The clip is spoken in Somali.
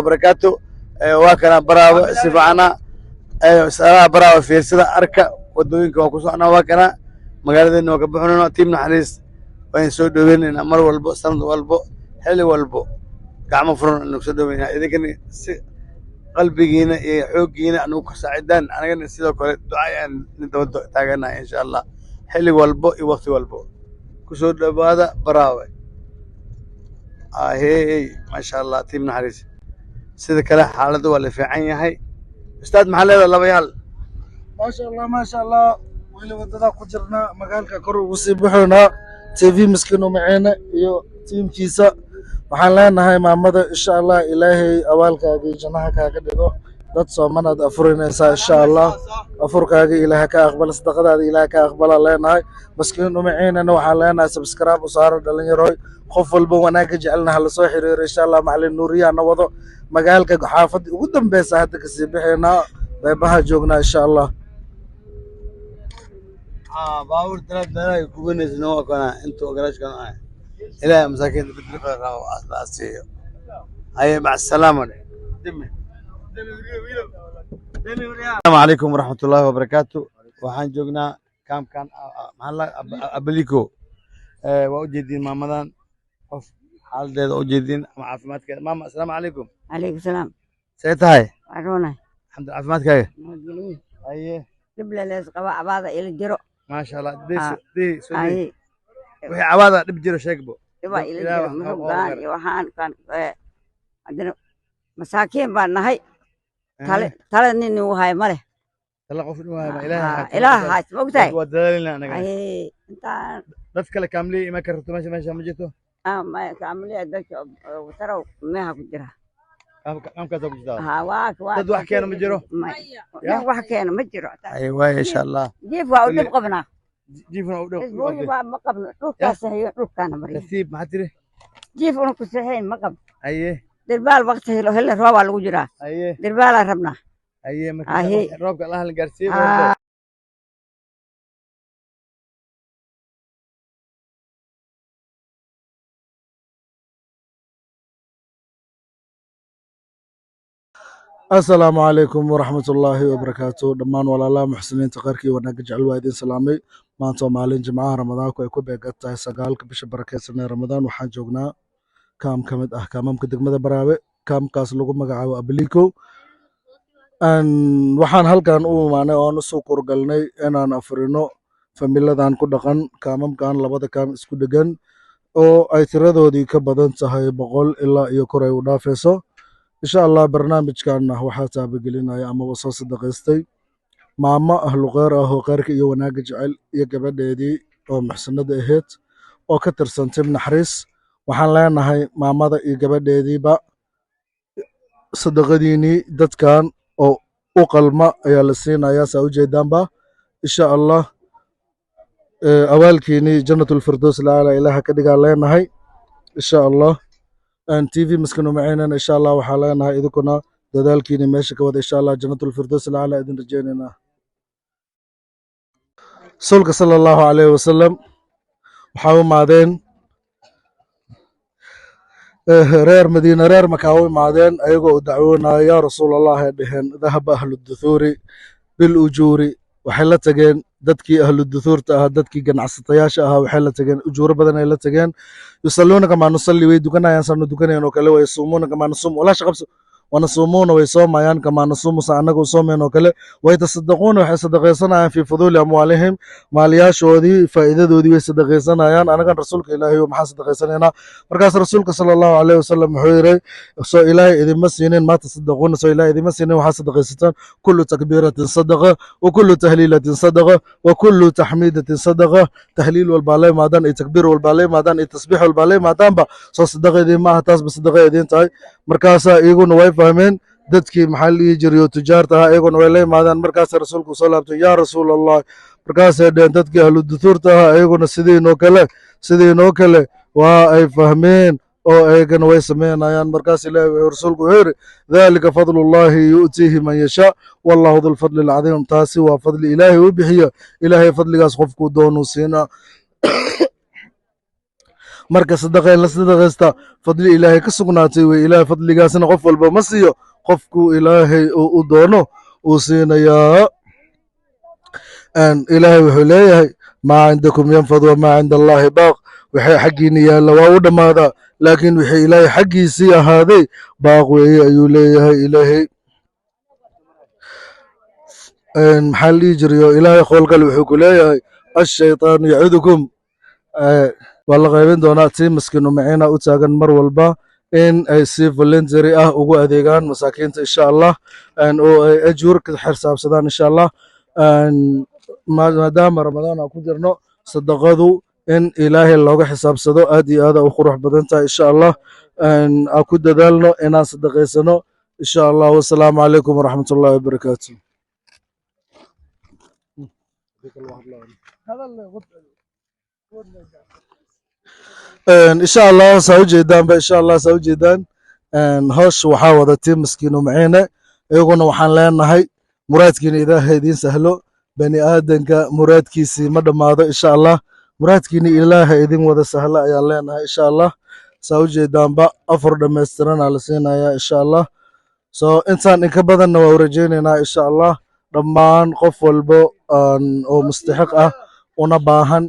وبركاته واكنا براو سبعنا سلام براو في سدا أركا ودوينك وكسرنا واكنا مقالة إنه كبحنا تيمنا حريص وين سودوين إن أمر والبو سند والبو حلو والبو كعم فرن إنه سودوين إذا كان قلبي جينا حوق جينا أنو كسعدان أنا كان نسيت كل دعاء نتودع تاجنا إن شاء الله حلو والبو وقت والبو كسود هذا براوي هي ما شاء الله تيمنا حريص سيدا كلا حالته ولا في عيني هاي أستاذ محلي ولا بيال ما شاء الله ويلي وددا كجرنا مقالك كرو وسيبحونا تي في مسكينو معينا iyo tiimkiisa waxaan leenahay maamada insha Allah ilaahay awaalkaaga janaha kaaga dhigo dad Soomaaliyeed afurinaysa insha Allah afurkaaga ilaahay ka aqbal sadaqadaada ilaahay ka aqbala leenahay maskiinu maciinana waxaan leenahay subscribe u saaro dhalinyaro qof walba wanaaga jecelna la soo xiriiro insha Allah macallin nuuriya wado magaalka xaafad ugu dambeeysa hadda ka sii bixina beebaha joogna insha Allah باور ثلاث دناي كوبنيس نوع كنا أنتوا قراش كنا إلى مساكين بالدقيقة أساسية هاي مع السلامة السلام عليكم ورحمة الله وبركاته وحن جوجنا كان محل أبليكو وأوجدين مامدان حال ده أوجدين مع عفمات كده ماما السلام عليكم عليكم السلام سيتهاي عرونا الحمد لله عفمات كده موجودين أيه قبل لازق بعض إلى الجرو ما شاء الله دي سودي أي وهي عوادة نبجر شكبو يبا إلى الجرو مهبان يوحان كان عندنا مساكين بان هاي تلا نينو هاي ماله تلا قف إنه هاي إله هاي وقتها ودلنا أنا قاعد أي أنت نفكر كاملي ما كرت ماشي مجيتو ما كاملي أدرك وترى ما هقدرها كم كذا بجدا واك تدو حكينا مجرو يا وحكينا مجرو أيوة إن شاء الله جيف وأودب قبنا جيفنا أودب ما قبنا روح كاسه روح كان مريض تسيب ما تدري جيف ونكسرين ما قبل أيه دربال وقته له هلا رواب على وجرا أيه دربال ربنا أيه ما رواب الله الجرسيب السلام عليكم ورحمة الله وبركاته دمان ولا لا محسنين تقاركي وناقج الوالدين سلامي ما أنتم مالين جماعة رمضان كوي كوبي قطع سقالك بش بركة سنة رمضان وحان جوغنا كام كمد أحكامم كدق مدى براوي كام كاس لغو مقعاو أبليكو أن وحان هالكان معنا وانسو قرقلني أنا نفرينو فميلادان كدقان كامم كان لبدا كام اسكو دقان oo ay tiradoodii ka badan tahay 100 ilaa iyo kor ay u dhaafayso insha Allah barnaamijkan waxaa taabagelinaya ama wasoo sadaqaystay maama ahlu qeer ah oo qeerka iyo wanaaga jecel iyo gabadheedii oo muxsanada ahayd oo ka tirsan tim naxariis waxaan leenahay maamada iyo gabadheediiba sadaqadiini dadkan oo u qalma ayaa la siinayaa saa u jeedaanba insha Allah awaalkiini jannatul firdaws laala ilaaha ka dhigaa leenahay insha Allah أن تي في مسكنو معينا إن شاء الله وحالنا إذا كنا دالكيني ماشي كود إن شاء الله جنة الفردوس الأعلى إذن رجينا سولك صلى الله عليه وسلم وحاول معدين رير مدينة رير مكاوي معدين أيقو دعونا يا رسول الله دهن ذهب أهل الدثور بالأجور وحلا تجين dadkii ahlu duthurta ah dadkii ganacsatayaasha ah waxay la tageen ujuuro badan ay la tageen yusalluuna kama nusalli way dukanayaan sanu dukanayaan oo kale way suumuuna kama nusum wala shaqabso wana suumuuna way soomayaan kama nusum anagu soomeen oo kale way tasaddaquna waxay sadaqaysanayaan fi fuduli amwaalihim maaliyashoodii faa'iidadoodii way sadaqaysanayaan anaga rasuulka ilaahay oo maxaa sadaqaysanayna markaas rasuulka sallallahu alayhi wasallam wuxuu yiri soo ilaahay idima siinin ma tasaddaquna soo ilaahay idima siinin waxa sadaqaysataan kullu takbiratin sadaqa wa kullu tahlilatin sadaqa وكل تحميدة صدقة تهليل والبالي مادان اي تكبير والبالي مادان اي تسبيح والبالي مادان با سو صدقة دي ما هتاس بصدقة دين تاي مركاسا ايغون واي فاهمين ددكي محلي جريو تجارتها ايغون ويلي مادان مركاسا رسولك صلى الله عليه وسلم يا رسول الله مركاسا دين ددكي اهل الدثورتها ايغون سيدي نوكله واي فاهمين oo eegan way sameynayaan markaas ilaahay rasuulku heer dalika fadlullahi yu'tihi man yasha wallahu dhul fadli alazim taasi waa fadli ilaahay uu bixiyo ilaahay fadligaas qofku doonu siina marka sadaqa in la sadaqaysta fadli ilaahay ka sugnaatay wey ilaahay fadligaasna qof walba ma siiyo qofku ilaahay u doono uu siinayaa ilaahay wuxuu leeyahay maa cindakum yanfad wamaa cinda allaahi baaq waxay xaggiina yaalla waa u dhammaadaa laakiin wixii ilaahay xaggiisii ahaaday baaq weeye ayuu leeyahay ilaahay maxaa la dhihi jirayo ilaahay qoolkale wuxuu ku leeyahay ashaytaanu yacidukum waa la qaybin doonaa tii maskiinu maciina u taagan mar walba in ay si voluntary ah ugu adeegaan masaakiinta insha allah oo ay ajuur ka xisaabsadaan insha allah maadaama ramadaan aan ku jirno sadaqadu in ilaahay looga xisaabsado aad iyo aad u qurux badan tahay insha allah aan ku dadaalno inaan sadaqaysano insha allah wasalaamu calaykum waraxmatullahi wabarakaatu insha allah saa ujeedaanba insha allah saa ujeedaan hoosh waxaa wada tii maskiinu maciine iyaguna waxaan leenahay muraadkiina ilaahay idiin sahlo bani aadanka muraadkiisii ma dhammaado insha allah muraadkiina ilaahay idin wada sahlo ayaan leenahay insha allah saa ujeedaanba afar dhammaystiranaa la siinayaa insha allah so intaan inka badanna waa u rajaynaynaa insha allah dhammaan qof walbo oo mustaxiq ah una baahan